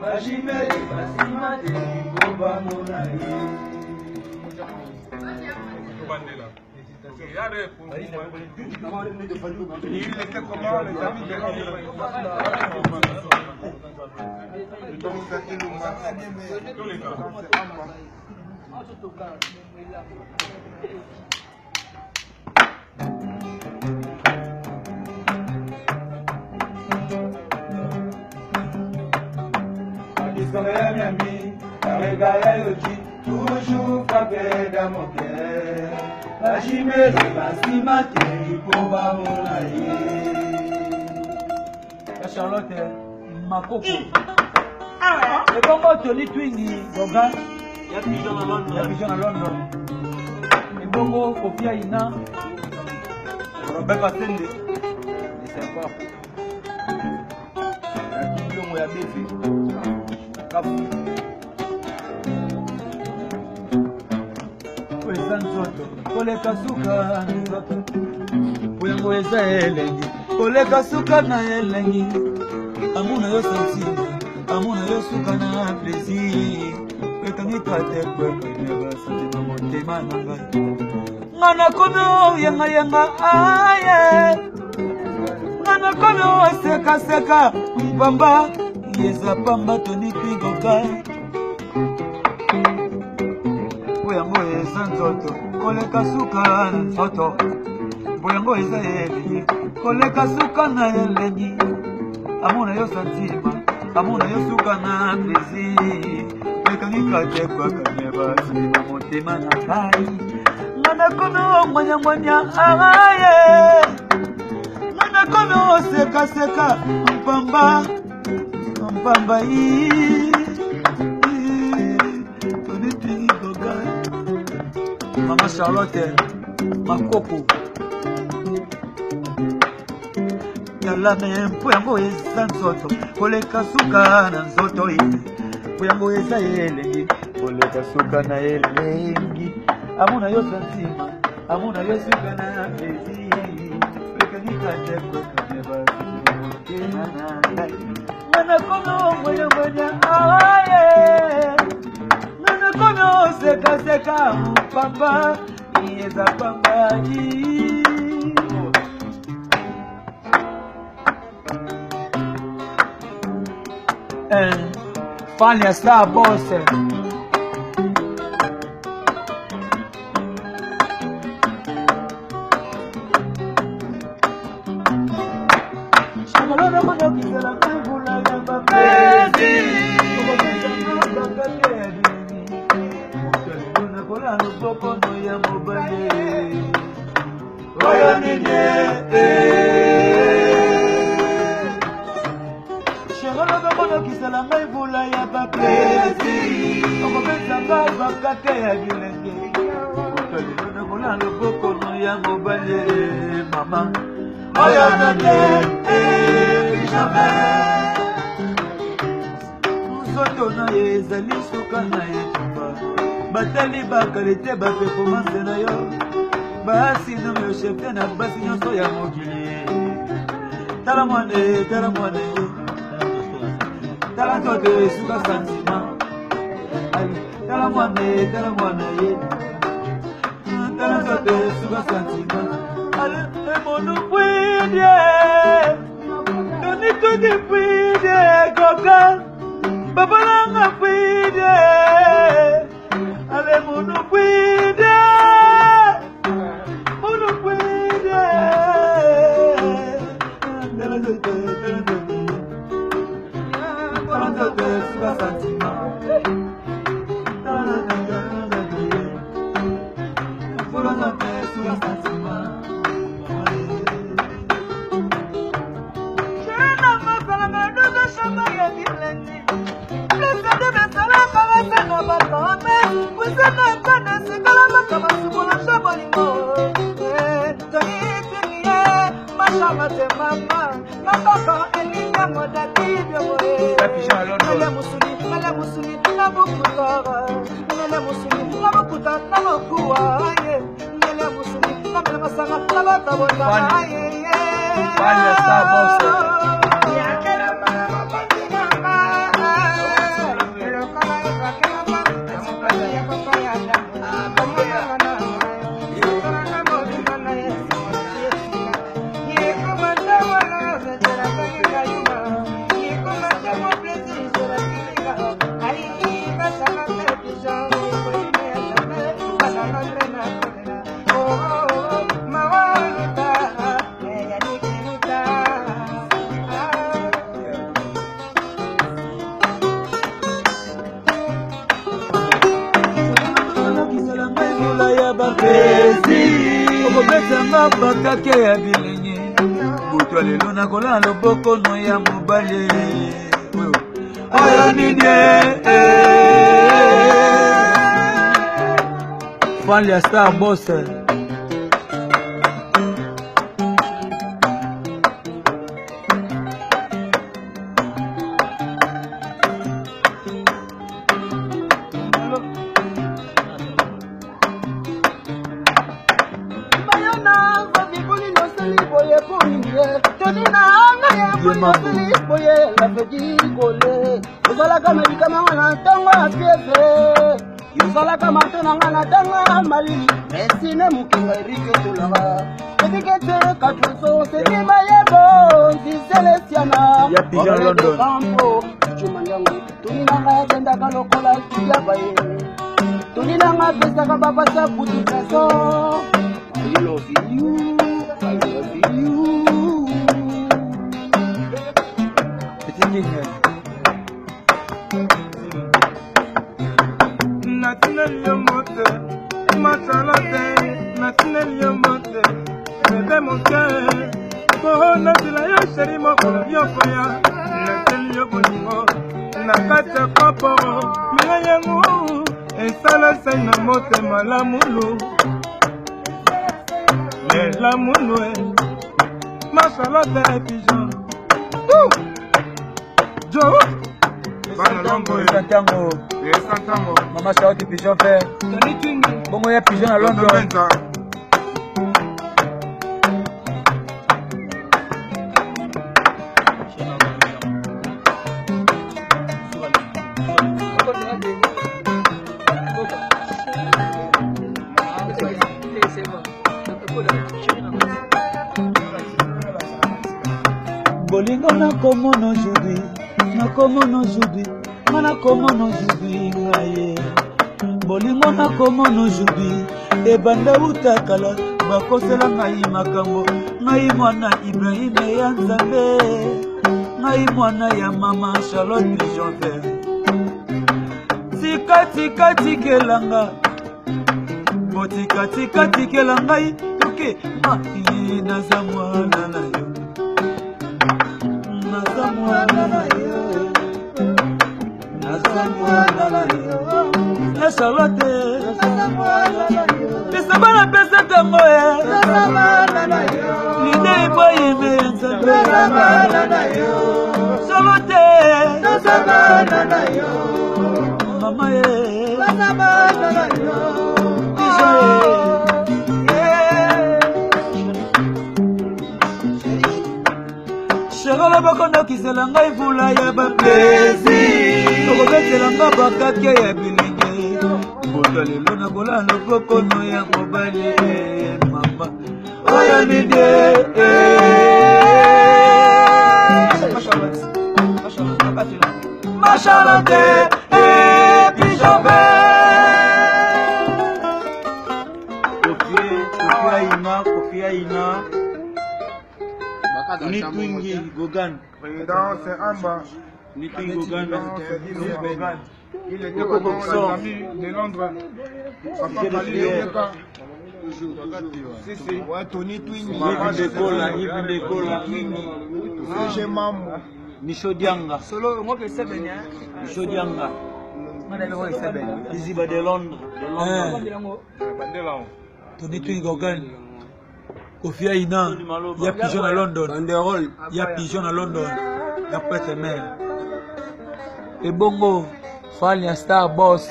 Bashimeli basimate Koba Monae. Toujours frappé dans mon cœur. La chimère va s'y mater pour va mon aïe. La Charlotte, ma coco. Et comment tu dis Twingy, Gogan? Il y a pigeon à London. Et Bongo, Kofia Ina. Robert Patende. C'est sympa. La pigeon, il y a des filles. Koleka suka nzoto Uyango eza elengi Koleka suka na elengi Amuna yo sensi Amuna yo suka na plaisir Kwekangi kate kweko Neba sati na motema na ngai Ngana kono yenga yenga aye Ngana kono seka seka Mpamba Yeza pamba toni pingo kai Boyango eza nzoto Koleka suka nzoto Boyango eza elengi Koleka suka na elengi Amuna yo santima Amuna yo suka na plaisir Mekangi kate kwa kaneba Sima motema na kai Ngana kono mwanya mwanya aye Ngana kono seka seka Mpamba Mpamba Mama Charlotte, ma coco. Yalla mempo yango eza nzoto, koleka suka na nzoto iyi. Yango eza elengi, koleka suka na elengi. Amuna yo santima, amuna yo suka na plaisir. Lekani kate kwa kaneba, kena na ngai. Mana kono mwanya mwanya aye. Kono seka seka pamba Yeza pamba Fanya star boss Shamalona kono kisela kambula ya babezi Kono ya mobile Oya nene Shengolo kono kisala ngai vula ya bakezi Oko bensanga bakake ya bilenge Kono kola kono ya mobile Mama Oya nene Jamais Nzoto na ye ezali suka na ye Batali bakalite ba performance na yo Basi no me chefte na basi nyonso ya mokili Tala mwane Tala tote suka sentiment Tala mwane Tala tote suka sentiment Ale monu puide Doni tuti puide Goga Babalanga puide Ale munu puide plaisir okobetanga bakake ya bilengi buto lelo nakola loboko no ya mobali oyo nini Fan ya Star Boss Yozalaka medikama na ntango ya fievre yozalaka matenanga na ntango malili esine mokenga erike tolaka ebikete katuso setima yebo nziselesiana ya Pigeon London kampo cumanyango tuninanga yatendaka lokola kiyaba ye tuninanga pesaka bapasa puti peso I love you, I love you. Natinel yomote, machalate, natinel yomote, bébé mon cœur, kohona tila yo chéri mokolo yokoya, natinel yobolingo, nakata kopo, mina yangu, esala sena mote malamulu, lamulu machalate pigeon, Joe. Santango Mama Charlotte Pigeon fait bongo ya Pigeon à London bolingo na komona aujourd'hui nakomona aujourd'hui nakomona aujourd'hui ngaye bolingo nakomona aujourd'hui ebanda utakala bakosela ngai makambo ngai mwana Ibrahim ya Nzambe ngai mwana ya mama Charlotte Pigeon tika tikelanga botika tikela ngai toke naza mwana na yo naza mwana na yo la Charlotte pesa bana pesa tango lide boy me Nzambe Charlotte mama Cherola bakondo kisela ngai vula ya ba plaisir okobetela nga bakake ya bilenge buto lelo nakola loboko no ya mobali mama oyo nini Charlotte Pigeon Kofi Aina Ni Twingi Gogan Président, c'est Amba. Ni Twingi Gogan Il était comme les amis de Londres. Papa Mali Yeka. Si. Ouais, Tony Twingi. Yves Ndekola J'ai Mambo. Micho Dianga Solo moi que c'est bien. Micho Dianga Iziba de Londres Tony Twingi Gogan Kofi Aina, il y a Pigeon à London. Il y a Pigeon à London. D'après tes mères. Et bongo, Fan ya Star Boss.